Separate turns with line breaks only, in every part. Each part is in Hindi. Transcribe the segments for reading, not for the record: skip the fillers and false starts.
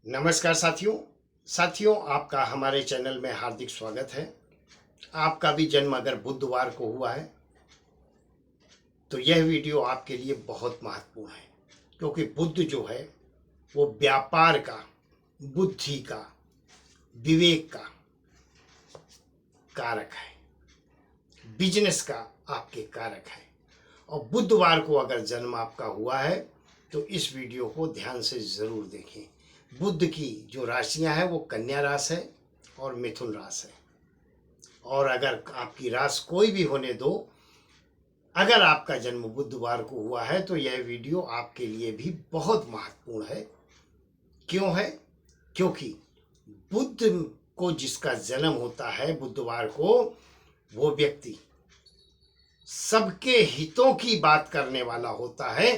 नमस्कार साथियों आपका हमारे चैनल में हार्दिक स्वागत है। आपका भी जन्म अगर बुधवार को हुआ है तो यह वीडियो आपके लिए बहुत महत्वपूर्ण है, क्योंकि बुध जो है वो व्यापार का, बुद्धि का, विवेक का कारक है, बिजनेस का आपके कारक है। और बुधवार को अगर जन्म आपका हुआ है तो इस वीडियो को ध्यान से ज़रूर देखें। बुध की जो राशियां हैं वो कन्या राशि है और मिथुन राशि है। और अगर आपकी राशि कोई भी होने दो, अगर आपका जन्म बुधवार को हुआ है तो यह वीडियो आपके लिए भी बहुत महत्वपूर्ण है। क्यों है? क्योंकि बुध को जिसका जन्म होता है बुधवार को, वो व्यक्ति सबके हितों की बात करने वाला होता है,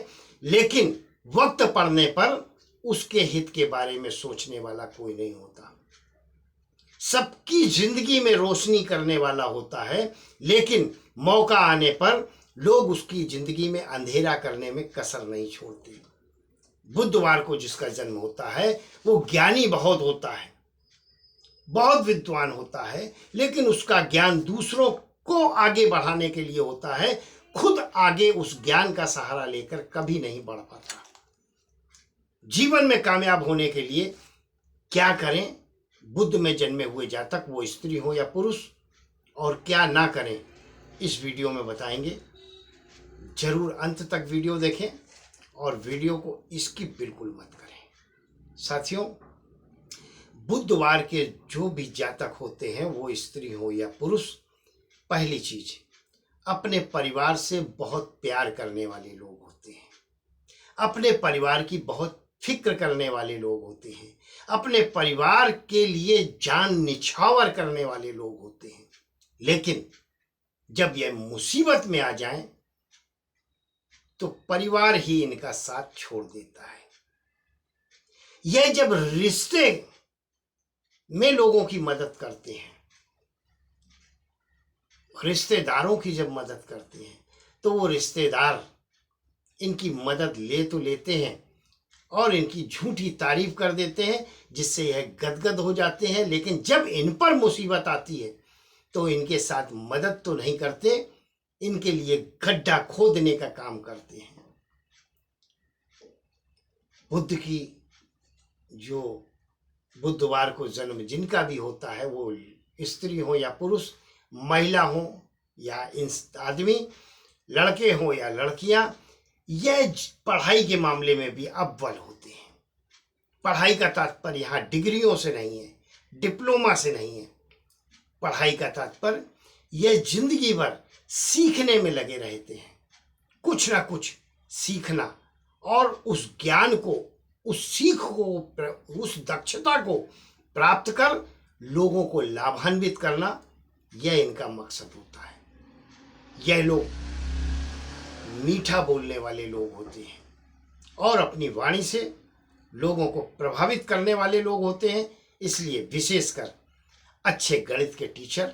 लेकिन वक्त पड़ने पर उसके हित के बारे में सोचने वाला कोई नहीं होता। सबकी जिंदगी में रोशनी करने वाला होता है, लेकिन मौका आने पर लोग उसकी जिंदगी में अंधेरा करने में कसर नहीं छोड़ते। बुधवार को जिसका जन्म होता है वो ज्ञानी बहुत होता है, बहुत विद्वान होता है, लेकिन उसका ज्ञान दूसरों को आगे बढ़ाने के लिए होता है। खुद आगे उस ज्ञान का सहारा लेकर कभी नहीं बढ़ पाता। जीवन में कामयाब होने के लिए क्या करें, बुध में जन्मे हुए जातक, वो स्त्री हो या पुरुष, और क्या ना करें, इस वीडियो में बताएंगे। जरूर अंत तक वीडियो देखें और वीडियो को स्किप बिल्कुल मत करें। साथियों, बुधवार के जो भी जातक होते हैं, वो स्त्री हो या पुरुष, पहली चीज, अपने परिवार से बहुत प्यार करने वाले लोग होते हैं, अपने परिवार की बहुत फिक्र करने वाले लोग होते हैं, अपने परिवार के लिए जान निछावर करने वाले लोग होते हैं। लेकिन जब यह मुसीबत में आ जाएं तो परिवार ही इनका साथ छोड़ देता है। यह जब रिश्ते में लोगों की मदद करते हैं, रिश्तेदारों की जब मदद करते हैं, तो वो रिश्तेदार इनकी मदद ले तो लेते हैं और इनकी झूठी तारीफ कर देते हैं, जिससे यह गदगद हो जाते हैं। लेकिन जब इन पर मुसीबत आती है तो इनके साथ मदद तो नहीं करते, इनके लिए गड्ढा खोदने का काम करते हैं। बुध की जो बुधवार को जन्म जिनका भी होता है, वो स्त्री हो या पुरुष, महिला हो या आदमी, लड़के हो या लड़कियां, यह पढ़ाई के मामले में भी अव्वल होते हैं। पढ़ाई का तात्पर्य यहाँ डिग्रियों से नहीं है, डिप्लोमा से नहीं है। पढ़ाई का तात्पर्य यह जिंदगी भर सीखने में लगे रहते हैं, कुछ ना कुछ सीखना, और उस ज्ञान को, उस सीख को, उस दक्षता को प्राप्त कर लोगों को लाभान्वित करना, यह इनका मकसद होता है। यह लोग मीठा बोलने वाले लोग होते हैं और अपनी वाणी से लोगों को प्रभावित करने वाले लोग होते हैं। इसलिए विशेषकर अच्छे गणित के टीचर,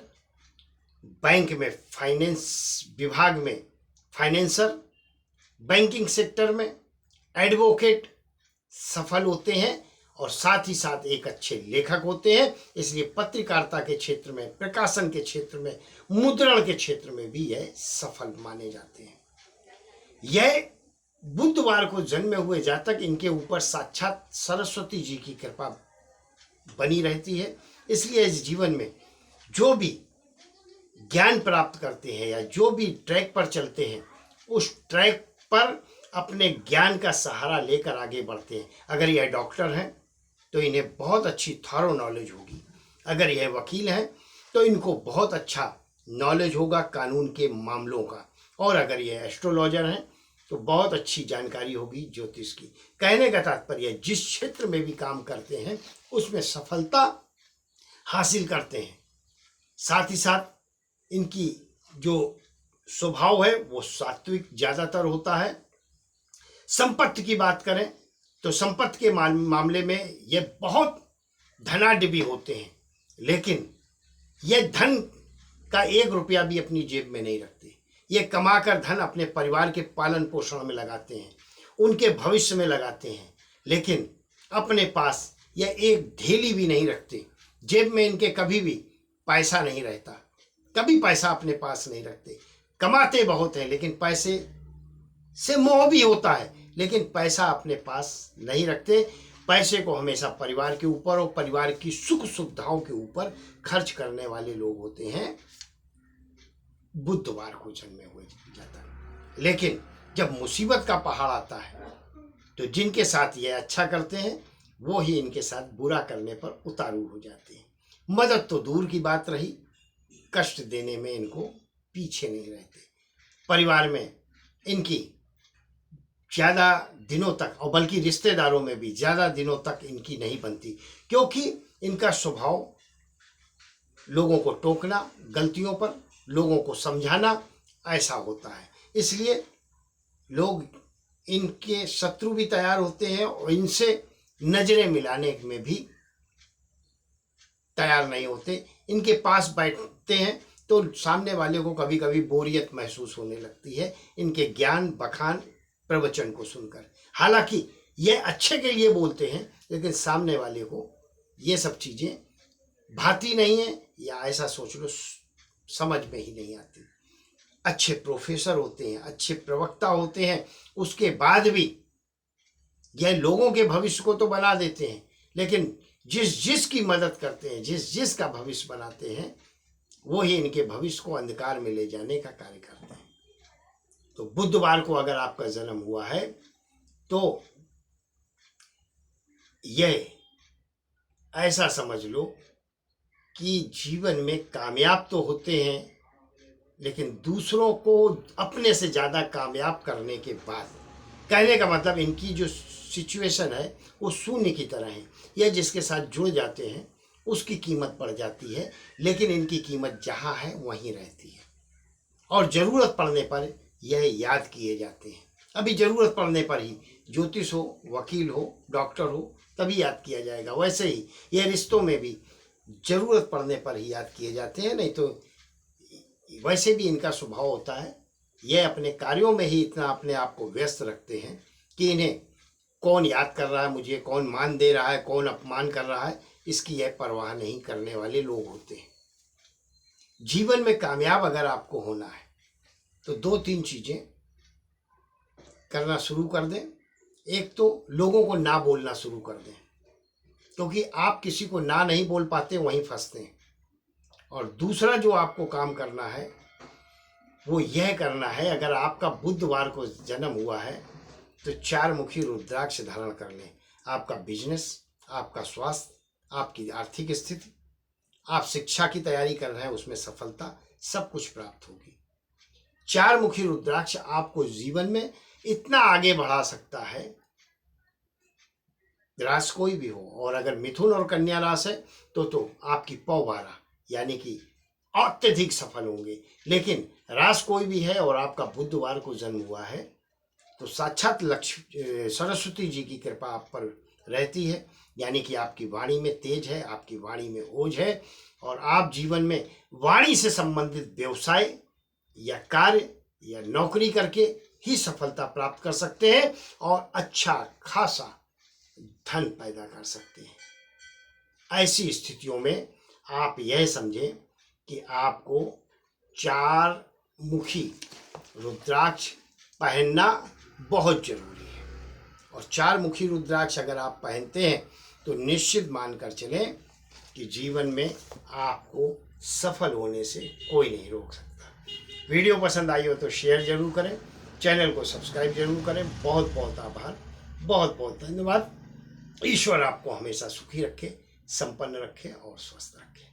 बैंक में फाइनेंस विभाग में फाइनेंसर, बैंकिंग सेक्टर में एडवोकेट सफल होते हैं, और साथ ही साथ एक अच्छे लेखक होते हैं। इसलिए पत्रकारिता के क्षेत्र में, प्रकाशन के क्षेत्र में, मुद्रण के क्षेत्र में भी यह सफल माने जाते हैं। यह बुधवार को जन्मे हुए जातक, इनके ऊपर साक्षात सरस्वती जी की कृपा बनी रहती है। इसलिए इस जीवन में जो भी ज्ञान प्राप्त करते हैं या जो भी ट्रैक पर चलते हैं, उस ट्रैक पर अपने ज्ञान का सहारा लेकर आगे बढ़ते हैं। अगर यह डॉक्टर हैं तो इन्हें बहुत अच्छी थॉरो नॉलेज होगी, अगर यह वकील हैं तो इनको बहुत अच्छा नॉलेज होगा कानून के मामलों का, और अगर यह एस्ट्रोलॉजर हैं तो बहुत अच्छी जानकारी होगी ज्योतिष की। कहने का तात्पर्य, जिस क्षेत्र में भी काम करते हैं उसमें सफलता हासिल करते हैं। साथ ही साथ इनकी जो स्वभाव है वो सात्विक ज़्यादातर होता है। संपत्ति की बात करें तो संपत्ति के मामले में ये बहुत धनाढ्य होते हैं, लेकिन ये धन का 1 रुपया भी अपनी जेब में नहीं रखते। ये कमाकर धन अपने परिवार के पालन पोषण में लगाते हैं, उनके भविष्य में लगाते हैं, लेकिन अपने पास या एक ढेली भी नहीं रखते। जेब में इनके कभी भी पैसा नहीं रहता, कभी पैसा अपने पास नहीं रखते। कमाते बहुत हैं लेकिन पैसे से मोह भी होता है, लेकिन पैसा अपने पास नहीं रखते। पैसे को हमेशा परिवार के ऊपर और परिवार की सुख सुविधाओं के ऊपर खर्च करने वाले लोग होते हैं। बुधवार को जन्मे हुए जाता है। लेकिन जब मुसीबत का पहाड़ आता है तो जिनके साथ ये अच्छा करते हैं वो ही इनके साथ बुरा करने पर उतारू हो जाते हैं। मदद तो दूर की बात रही, कष्ट देने में इनको पीछे नहीं रहते। परिवार में इनकी ज़्यादा दिनों तक, और बल्कि रिश्तेदारों में भी ज़्यादा दिनों तक इनकी नहीं बनती, क्योंकि इनका स्वभाव लोगों को टोकना, गलतियों पर लोगों को समझाना ऐसा होता है। इसलिए लोग इनके शत्रु भी तैयार होते हैं और इनसे नजरें मिलाने में भी तैयार नहीं होते। इनके पास बैठते हैं तो सामने वाले को कभी कभी बोरियत महसूस होने लगती है इनके ज्ञान बखान प्रवचन को सुनकर। हालांकि ये अच्छे के लिए बोलते हैं, लेकिन सामने वाले को ये सब चीज़ें भाती नहीं है, या ऐसा सोच लो समझ में ही नहीं आती। अच्छे प्रोफेसर होते हैं, अच्छे प्रवक्ता होते हैं, उसके बाद भी यह लोगों के भविष्य को तो बना देते हैं, लेकिन जिस की मदद करते हैं, जिस का भविष्य बनाते हैं, वो ही इनके भविष्य को अंधकार में ले जाने का कार्य करते हैं। तो बुधवार को अगर आपका जन्म हुआ है तो यह ऐसा समझ लो कि जीवन में कामयाब तो होते हैं, लेकिन दूसरों को अपने से ज़्यादा कामयाब करने के बाद, कहने का मतलब इनकी जो सिचुएशन है वो शून्य की तरह है। यह जिसके साथ जुड़ जाते हैं उसकी कीमत बढ़ जाती है, लेकिन इनकी कीमत जहाँ है वहीं रहती है, और ज़रूरत पड़ने पर यह याद किए जाते हैं। अभी ज़रूरत पड़ने पर ही ज्योतिष हो, वकील हो, डॉक्टर हो, तभी याद किया जाएगा। वैसे ही यह रिश्तों में भी ज़रूरत पड़ने पर ही याद किए जाते हैं, नहीं तो वैसे भी इनका स्वभाव होता है। यह अपने कार्यों में ही इतना अपने आप को व्यस्त रखते हैं कि इन्हें कौन याद कर रहा है मुझे, कौन मान दे रहा है, कौन अपमान कर रहा है, इसकी यह परवाह नहीं करने वाले लोग होते हैं। जीवन में कामयाब अगर आपको होना है तो 2-3 चीज़ें करना शुरू कर दें। एक तो लोगों को ना बोलना शुरू कर दें, क्योंकि आप किसी को ना नहीं बोल पाते, वहीं फंसते हैं। और दूसरा जो आपको काम करना है वो यह करना है, अगर आपका बुधवार को जन्म हुआ है तो 4 मुखी रुद्राक्ष धारण कर लें। आपका बिजनेस, आपका स्वास्थ्य, आपकी आर्थिक स्थिति, आप शिक्षा की तैयारी कर रहे हैं उसमें सफलता, सब कुछ प्राप्त होगी। 4 मुखी रुद्राक्ष आपको जीवन में इतना आगे बढ़ा सकता है, राशि कोई भी हो। और अगर मिथुन और कन्या राशि है तो आपकी पौबारा यानी कि अत्यधिक सफल होंगे। लेकिन राशि कोई भी है और आपका बुधवार को जन्म हुआ है तो साक्षात लक्ष्मी सरस्वती जी की कृपा आप पर रहती है, यानी कि आपकी वाणी में तेज है, आपकी वाणी में ओज है, और आप जीवन में वाणी से संबंधित व्यवसाय या कार्य या नौकरी करके ही सफलता प्राप्त कर सकते हैं और अच्छा खासा धन पैदा कर सकते हैं। ऐसी स्थितियों में आप यह समझें कि आपको 4 मुखी रुद्राक्ष पहनना बहुत जरूरी है। और 4 मुखी रुद्राक्ष अगर आप पहनते हैं तो निश्चित मानकर चलें कि जीवन में आपको सफल होने से कोई नहीं रोक सकता। वीडियो पसंद आई हो तो शेयर जरूर करें, चैनल को सब्सक्राइब जरूर करें। बहुत बहुत आभार, बहुत बहुत धन्यवाद। ईश्वर आपको हमेशा सुखी रखे, संपन्न रखे और स्वस्थ रखे।